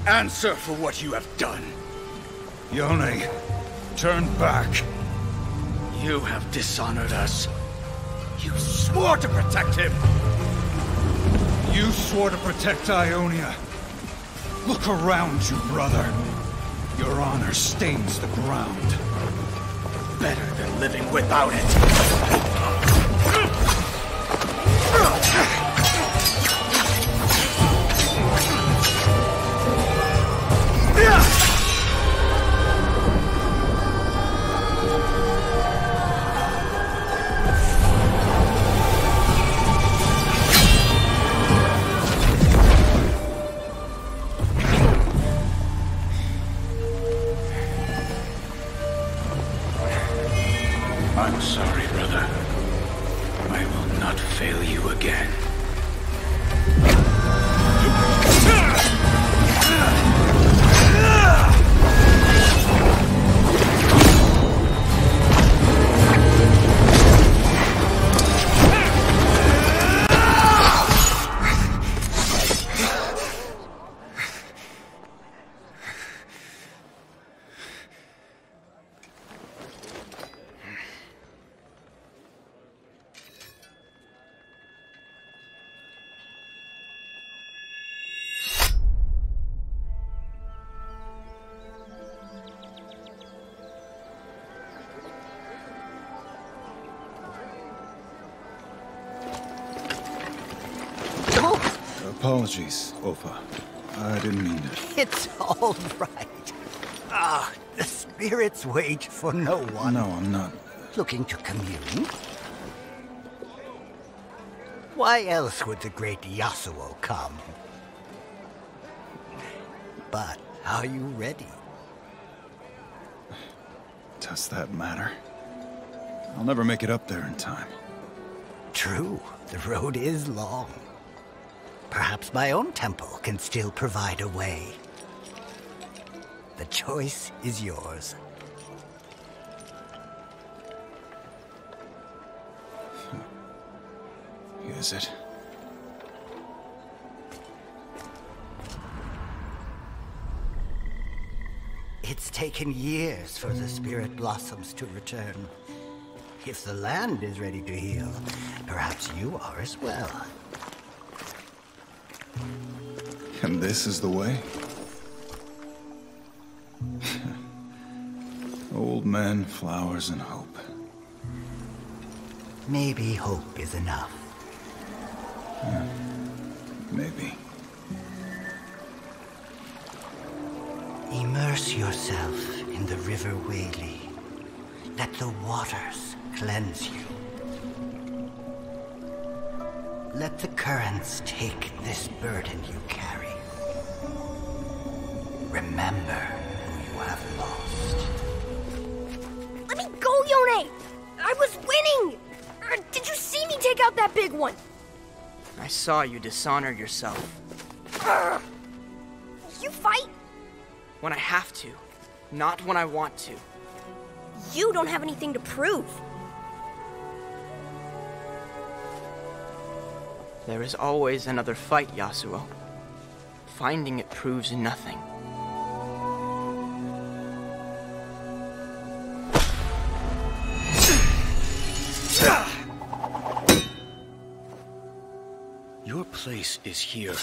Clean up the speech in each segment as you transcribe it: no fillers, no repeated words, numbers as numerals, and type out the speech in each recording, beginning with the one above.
Answer for what you have done. Yone, turn back. You have dishonored us. You swore to protect him. You swore to protect Ionia. Look around you, brother. Your honor stains the ground. Better than living without it. I'm sorry, brother. I will not fail you again. Apologies, Opa. I didn't mean to. It's all right. The spirits wait for no one. No, I'm not. Looking to commune? Why else would the great Yasuo come? But are you ready? Does that matter? I'll never make it up there in time. True, the road is long. Perhaps my own temple can still provide a way. The choice is yours. Is it? It's taken years for the spirit blossoms to return. If the land is ready to heal, perhaps you are as well. And this is the way? Old men, flowers, and hope. Maybe hope is enough. Maybe. Immerse yourself in the River Whaley. Let the waters cleanse you. Let the currents take this burden you carry. Remember who you have lost. Let me go, Yone! I was winning! Did you see me take out that big one? I saw you dishonor yourself. You fight? When I have to, not when I want to. You don't have anything to prove. There is always another fight, Yasuo. Finding it proves nothing. Your place is here.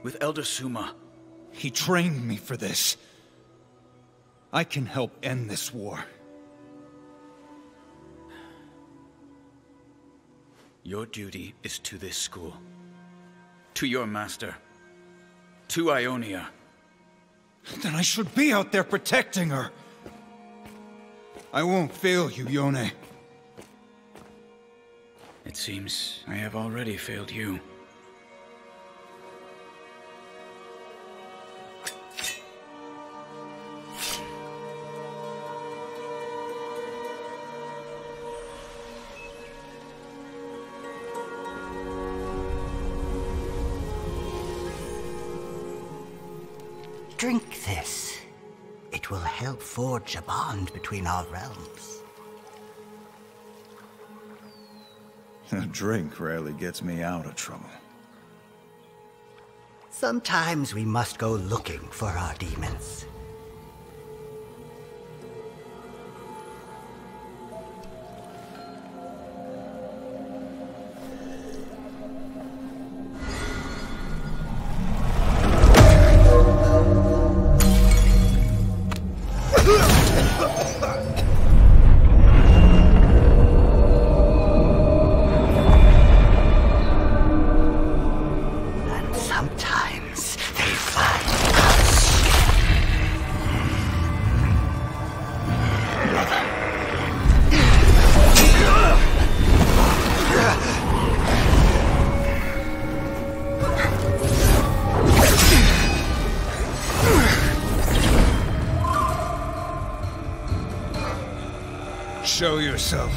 With Elder Suma. He trained me for this. I can help end this war. Your duty is to this school. To your master. To Ionia. Then I should be out there protecting her. I won't fail you, Yone. It seems I have already failed you. Drink this. It will help forge a bond between our realms. A drink rarely gets me out of trouble. Sometimes we must go looking for our demons. Show yourself.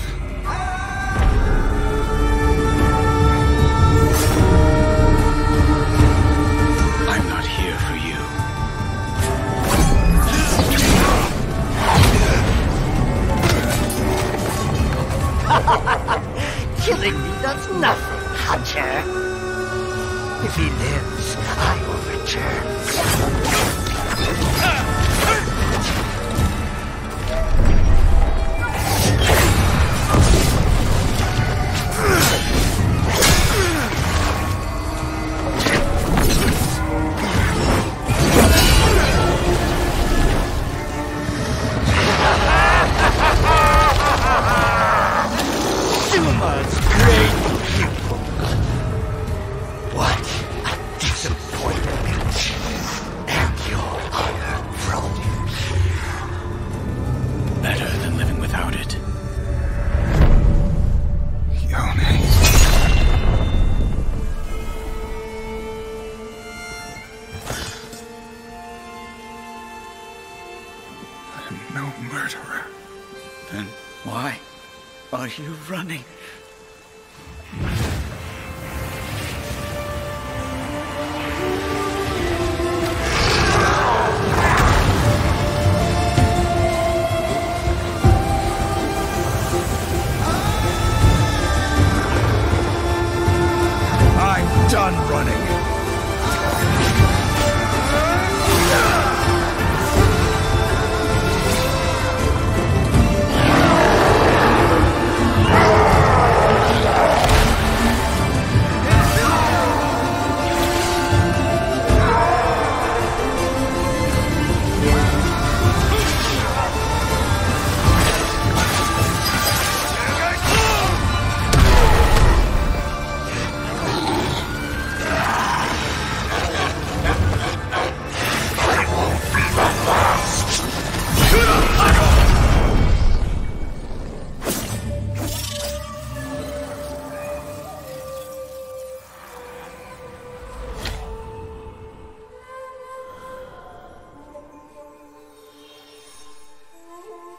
I'm not here for you. Killing me does nothing, Hunter. If he lives, I will return. What a disappointment. And your honor froze. Better than living without it. Yone. I'm no murderer. Then why are you running? I'm done running.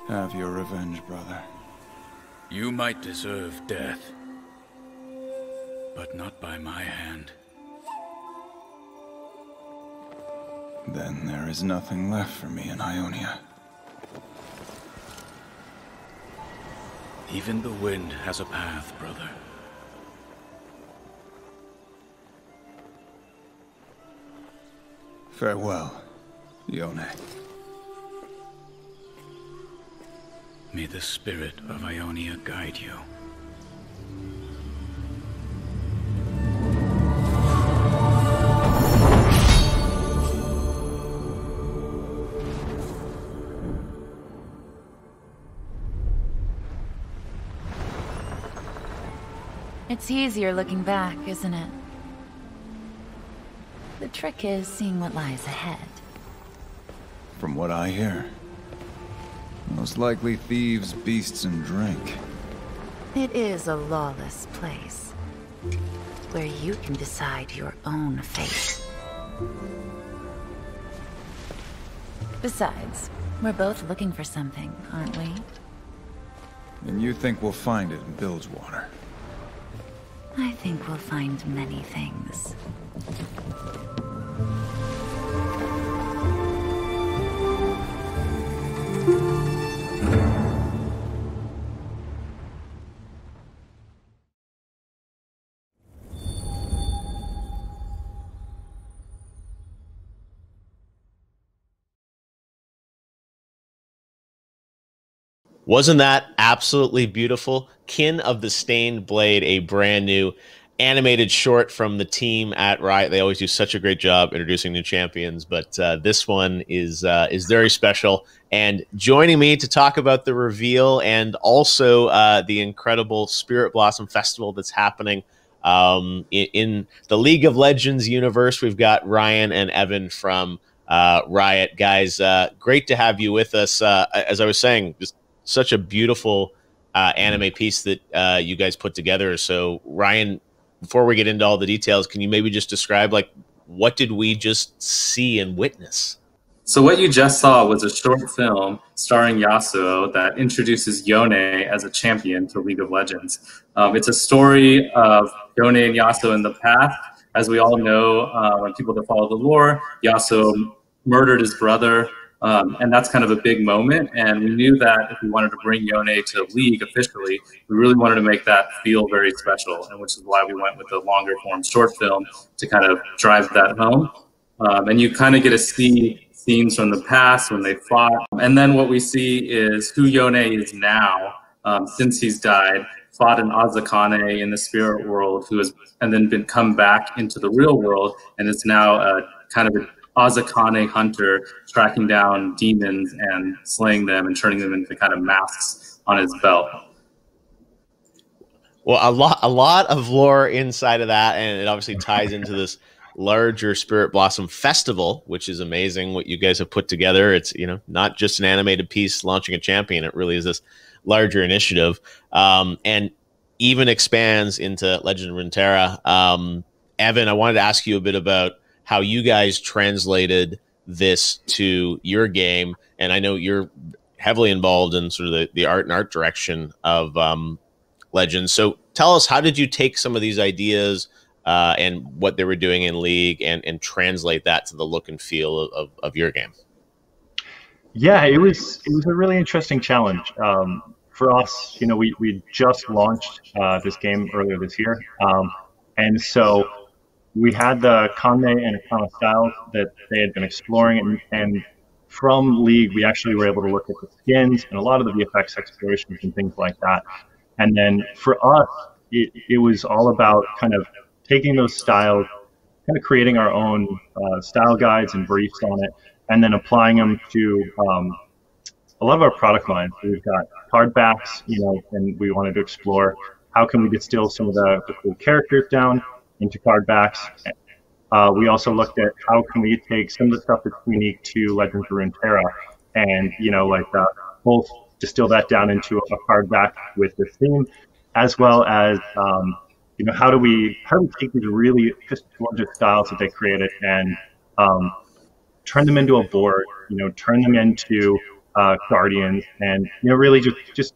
Have your revenge, brother. You might deserve death, but not by my hand. Then there is nothing left for me in Ionia. Even the wind has a path, brother. Farewell, Yone. May the spirit of Ionia guide you. It's easier looking back, isn't it? The trick is seeing what lies ahead. From what I hear, most likely thieves, beasts, and drink. It is a lawless place, where you can decide your own fate. Besides, we're both looking for something, aren't we? And you think we'll find it in Bilgewater? I think we'll find many things. Wasn't that absolutely beautiful? Kin of the Stained Blade, a brand new animated short from the team at Riot. They always do such a great job introducing new champions, but this one is very special. And joining me to talk about the reveal and also the incredible Spirit Blossom Festival that's happening in the League of Legends universe, we've got Ryan and Evan from Riot. Guys, great to have you with us. As I was saying, just such a beautiful anime piece that you guys put together. So Ryan, before we get into all the details, can you maybe just describe, like, what did we just see and witness? So what you just saw was a short film starring Yasuo that introduces Yone as a champion to League of Legends. It's a story of Yone and Yasuo in the past. As we all know, when people that follow the lore, Yasuo murdered his brother, and that's kind of a big moment. And we knew that if we wanted to bring Yone to League officially, we really wanted to make that feel very special, and which is why we went with the longer form short film to kind of drive that home. And you kind of get to see scenes from the past when they fought. And then what we see is who Yone is now, since he's died, fought an Azakane in the spirit world, and then been come back into the real world, and is now a kind of an Azakane hunter, tracking down demons and slaying them and turning them into kind of masks on his belt. Well, a lot of lore inside of that, and it obviously ties into this larger Spirit Blossom Festival, which is amazing what you guys have put together. It's, you know, not just an animated piece launching a champion. It really is this larger initiative, and even expands into Legend of Runeterra. Evan, I wanted to ask you a bit about how you guys translated this to your game, and I know you're heavily involved in sort of the art direction of Legends. So tell us, how did you take some of these ideas and what they were doing in League and translate that to the look and feel of your game? Yeah, it was a really interesting challenge. For us, you know, we just launched this game earlier this year. And so we had the Kanmei and Akana styles that they had been exploring, and from League, we actually were able to look at the skins and a lot of the VFX explorations and things like that. And then for us, it was all about kind of taking those styles, kind of creating our own style guides and briefs on it, and then applying them to a lot of our product lines. We've got card backs, you know, and we wanted to explore how can we distill some of the cool characters down into card backs. We also looked at how can we take some of the stuff that's unique to Legends of Runeterra and, you know, like both distill that down into a card back with this theme, as well as you know, how do we take these really just gorgeous styles that they created and turn them into a board, you know, turn them into Guardians, and, you know, really just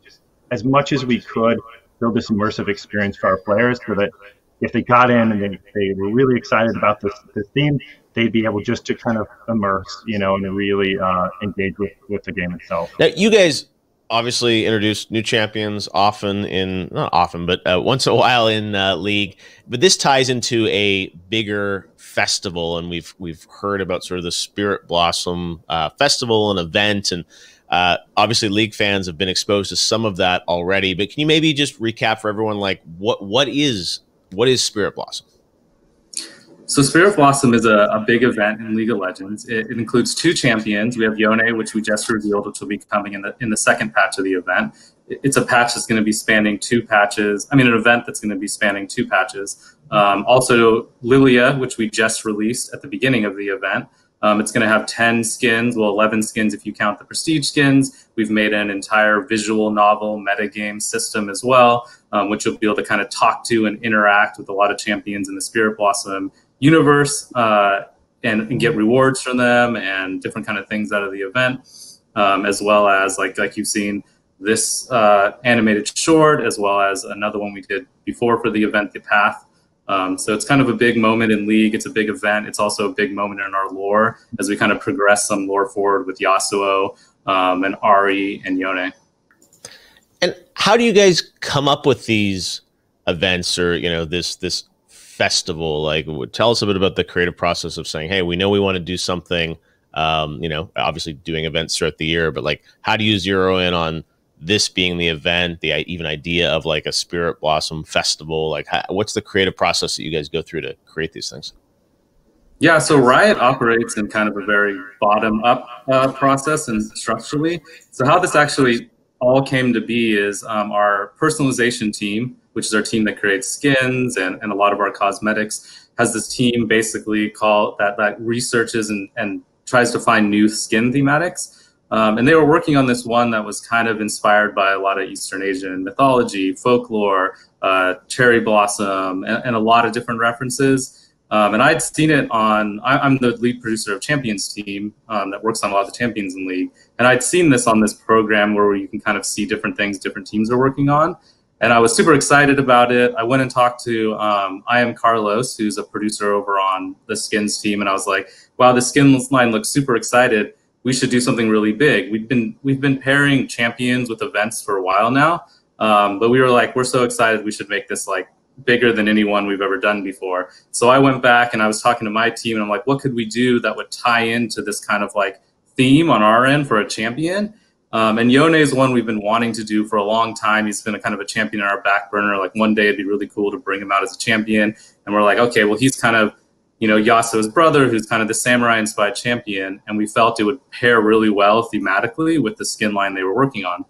as much as we could build this immersive experience for our players, so that if they got in and they were really excited about this theme, they'd be able just to kind of immerse, you know, and really engage with the game itself. Now, you guys obviously introduce new champions not often, but once in a while in League. But this ties into a bigger festival, and we've heard about sort of the Spirit Blossom Festival and event, and obviously League fans have been exposed to some of that already. But can you maybe just recap for everyone, like, what is Spirit Blossom? So Spirit Blossom is a big event in League of Legends. It includes 2 champions. We have Yone, which we just revealed, which will be coming in the second patch of the event. It's a patch that's going to be spanning 2 patches. I mean, an event that's going to be spanning 2 patches. Also Lilia, which we just released at the beginning of the event. It's going to have 10 skins, well, 11 skins if you count the prestige skins. We've made an entire visual novel metagame system as well, which you'll be able to kind of talk to and interact with a lot of champions in the Spirit Blossom universe, and get rewards from them and different kind of things out of the event, as well as like you've seen this animated short, as well as another one we did before for the event, The Path. So it's kind of a big moment in League. It's a big event. It's also a big moment in our lore as we kind of progress some lore forward with Yasuo and Ari and Yone. And how do you guys come up with these events, or, you know, this festival? Like, tell us a bit about the creative process of saying, hey, we know we want to do something, you know, obviously doing events throughout the year, but like, how do you zero in on this being the event, the even idea of like a Spirit Blossom festival? Like, what's the creative process that you guys go through to create these things? Yeah, so Riot operates in kind of a very bottom-up process and structurally. So how this actually all came to be is our personalization team, which is our team that creates skins and a lot of our cosmetics, has this team basically called that researches and tries to find new skin thematics. And they were working on this one that was kind of inspired by a lot of Eastern Asian mythology, folklore, cherry blossom, and a lot of different references. And I'd seen it on, I'm the lead producer of Champions team that works on a lot of the Champions in League. And I'd seen this on this program where you can kind of see different things different teams are working on. And I was super excited about it. I went and talked to I am Carlos, who's a producer over on the skins team. And I was like, wow, the skins line looks super excited. We should do something really big. We've been pairing Champions with events for a while now. But we were like, we're so excited we should make this like bigger than anyone we've ever done before. So I went back and I was talking to my team and I'm like, what could we do that would tie into this kind of like theme on our end for a champion? And Yone is one we've been wanting to do for a long time. He's been a kind of a champion in our back burner. Like one day it'd be really cool to bring him out as a champion. And we're like, okay, well, he's kind of, you know, Yasuo's brother, who's kind of the samurai inspired champion. And we felt it would pair really well thematically with the skin line they were working on.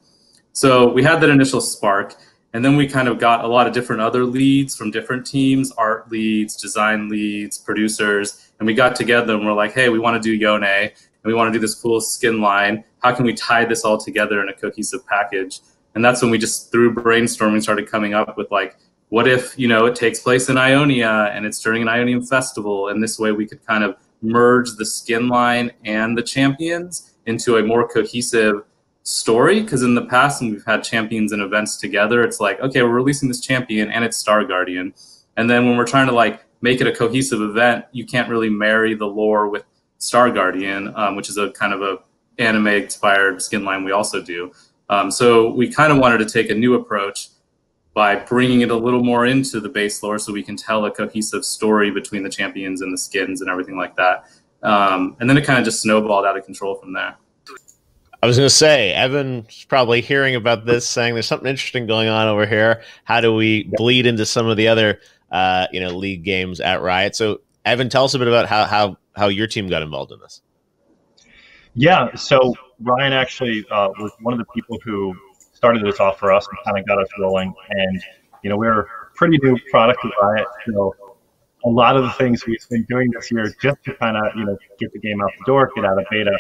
So we had that initial spark. And then we kind of got a lot of different other leads from different teams, art leads, design leads, producers. And we got together and we're like, hey, we want to do Yone and we want to do this cool skin line. How can we tie this all together in a cohesive package? And that's when we just, through brainstorming, started coming up with like, what if, you know, it takes place in Ionia and it's during an Ionian festival. And this way we could kind of merge the skin line and the champions into a more cohesive story, because in the past when we've had champions and events together, it's like, okay, we're releasing this champion and it's Star Guardian, and then when we're trying to like make it a cohesive event, you can't really marry the lore with Star Guardian, which is a kind of a anime inspired skin line we also do. So we kind of wanted to take a new approach by bringing it a little more into the base lore so we can tell a cohesive story between the champions and the skins and everything like that. And then it kind of just snowballed out of control from there. I was going to say, Evan's probably hearing about this, saying there's something interesting going on over here. How do we bleed into some of the other, league games at Riot? So, Evan, tell us a bit about how your team got involved in this. Yeah, so Ryan actually was one of the people who started this off for us and kind of got us rolling. And, you know, we're a pretty new product with Riot, so a lot of the things we've been doing this year just to kind of, you know, get the game out the door, get out of beta.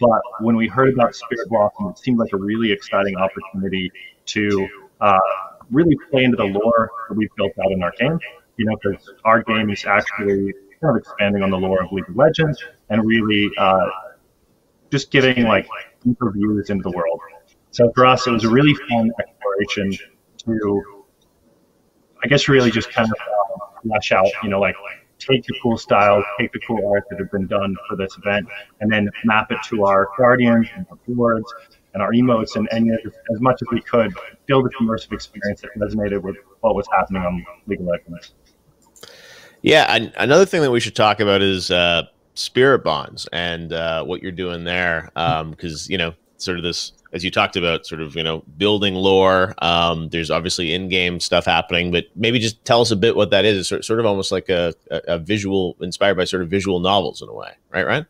But when we heard about Spirit Blossom, it seemed like a really exciting opportunity to really play into the lore that we've built out in our game. You know, because our game is actually kind of expanding on the lore of League of Legends and really just getting like deeper views into the world. So for us, it was a really fun exploration to, I guess, really just kind of flesh out, you know, like take the cool styles, take the cool art that have been done for this event, and then map it to our Guardians and our boards and our emotes, and as much as we could, build a immersive experience that resonated with what was happening on League of Legends. Yeah, and another thing that we should talk about is Spirit Bonds and what you're doing there, because, you know, sort of this, as you talked about, sort of, you know, building lore. There's obviously in-game stuff happening, but maybe just tell us a bit what that is. It's sort of almost like a visual, inspired by sort of visual novels in a way, right, Ryan?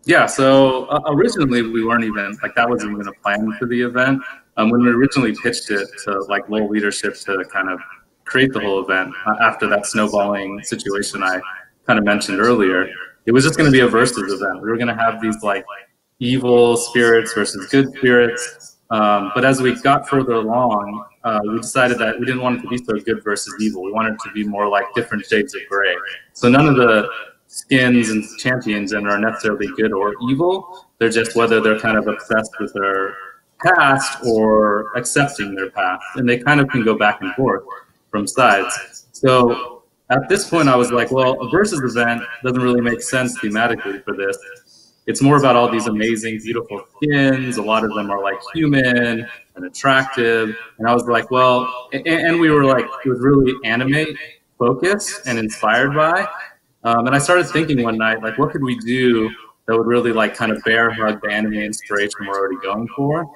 Yeah, so originally we weren't even, like that wasn't even a plan for the event. When we originally pitched it to like low leadership to kind of create the whole event, after that snowballing situation I kind of mentioned earlier, it was just going to be a versus event. We were going to have these like evil spirits versus good spirits. But as we got further along, we decided that we didn't want it to be so good versus evil. We wanted it to be more like different shades of gray. So none of the skins and champions are necessarily good or evil. They're just whether they're kind of obsessed with their past or accepting their past. And they kind of can go back and forth from sides. So at this point, I was like, well, a versus event doesn't really make sense thematically for this. It's more about all these amazing, beautiful skins. A lot of them are like human and attractive. And I was like, well, and we were like, it was really anime focused and inspired by. And I started thinking one night, like, what could we do that would really like kind of bear hug the anime inspiration we're already going for?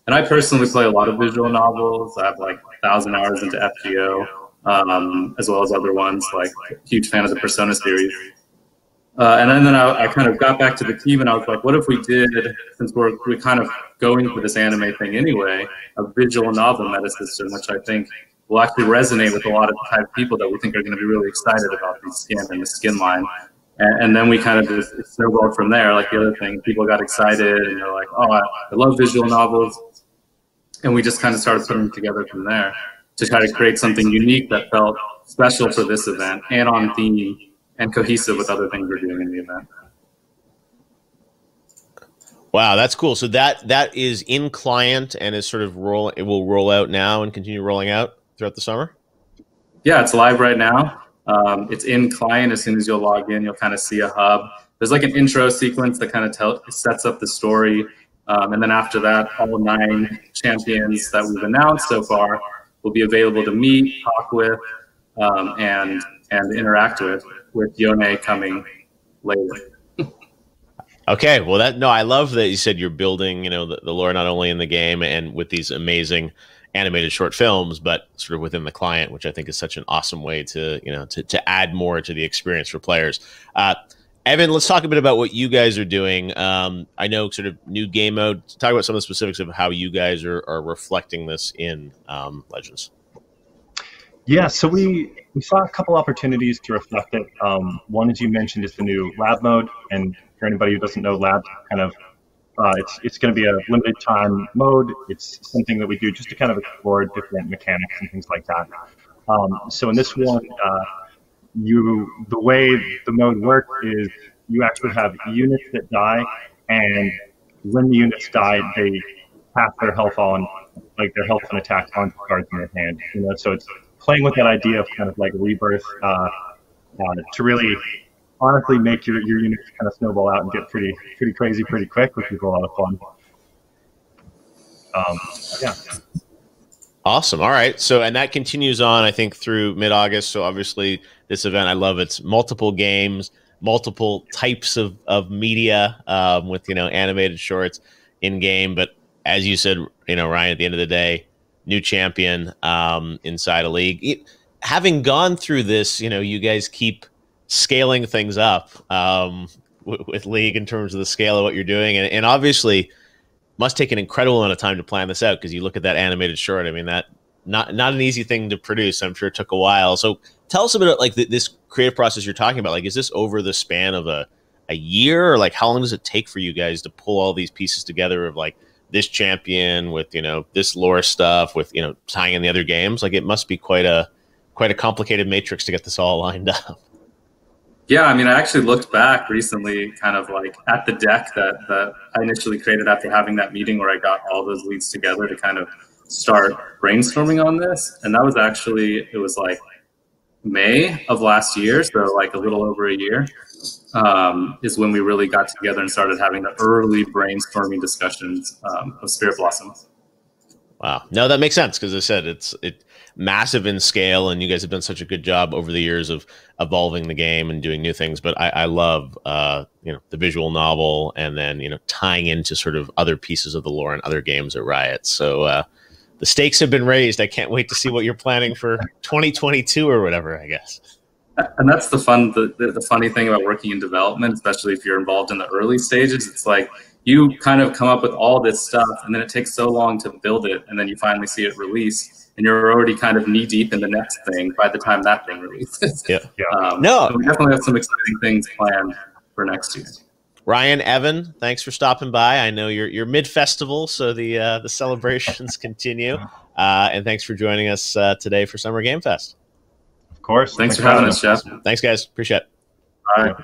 And I personally play a lot of visual novels. I have like 1,000 hours into FGO, as well as other ones, like huge fan of the Persona series. And then I kind of got back to the team and I was like, what if we did, since we're kind of going for this anime thing anyway, a visual novel meta system, which I think will actually resonate with a lot of the type of people that we think are going to be really excited about the skin and the skin line. And then we kind of just snowballed from there. Like the other thing, people got excited and they're like, oh, I love visual novels. And we just kind of started putting them together from there to try to create something unique that felt special for this event and on theme and cohesive with other things we're doing in the event. Wow, that's cool. So that is in client and is sort of it will roll out now and continue rolling out throughout the summer? Yeah, it's live right now. It's in client. As soon as you'll log in, you'll kind of see a hub. There's like an intro sequence that kind of sets up the story. And then after that, all 9 champions that we've announced so far will be available to meet, talk with, and interact with Yone coming later. Okay, well I love that you said you're building, the lore not only in the game and with these amazing animated short films, but sort of within the client, which I think is such an awesome way to, to add more to the experience for players. Evan, let's talk a bit about what you guys are doing. I know sort of new game mode. Talk about some of the specifics of how you guys are reflecting this in Legends. Yeah, so we saw a couple opportunities to reflect it. One, as you mentioned, is the new lab mode. And for anybody who doesn't know, lab kind of it's going to be a limited time mode. It's something that we do just to kind of explore different mechanics and things like that. So in this one, the way the mode works is you actually have units that die, and when the units die, they pass their health on, like their health and attacks on cards in their hand. So it's playing with that idea of kind of like rebirth to really honestly make your units kind of snowball out and get pretty crazy pretty quick, which is a lot of fun. Yeah. Awesome. All right. So, and that continues on, I think, through mid-August. So obviously this event, I love it's multiple games, multiple types of media with, animated shorts in game. But as you said, Ryan, at the end of the day, new champion inside a league. Having gone through this, you guys keep scaling things up with League in terms of the scale of what you're doing. And obviously must take an incredible amount of time to plan this out, because you look at that animated short. I mean, that not an easy thing to produce. I'm sure it took a while. So tell us a bit about like this creative process you're talking about. Like, is this over the span of a year, or like how long does it take for you guys to pull all these pieces together of like this champion with, this lore stuff with, tying in the other games? Like, it must be quite a complicated matrix to get this all lined up. Yeah, I mean, I actually looked back recently kind of like at the deck that I initially created after having that meeting where I got all those leads together to kind of start brainstorming on this. And that was actually, it was like May of last year, so like a little over a year, is when we really got together and started having the early brainstorming discussions of Spirit Blossom. Wow. No, that makes sense, because as I said, it's massive in scale, and you guys have done such a good job over the years of evolving the game and doing new things. But I love the visual novel, and then tying into sort of other pieces of the lore and other games at Riot. So the stakes have been raised. I can't wait to see what you're planning for 2022 or whatever, I guess. And that's the funny thing about working in development, especially if you're involved in the early stages. It's like you kind of come up with all this stuff, and then it takes so long to build it, and then you finally see it release, and you're already kind of knee deep in the next thing by the time that thing releases. Yeah. So we definitely have some exciting things planned for next year. Ryan, Evan, thanks for stopping by. I know you're mid-festival, so the celebrations continue. And thanks for joining us today for Summer Game Fest. Of course. Thanks for having us, Jeff. Thanks, guys. Appreciate it. All right.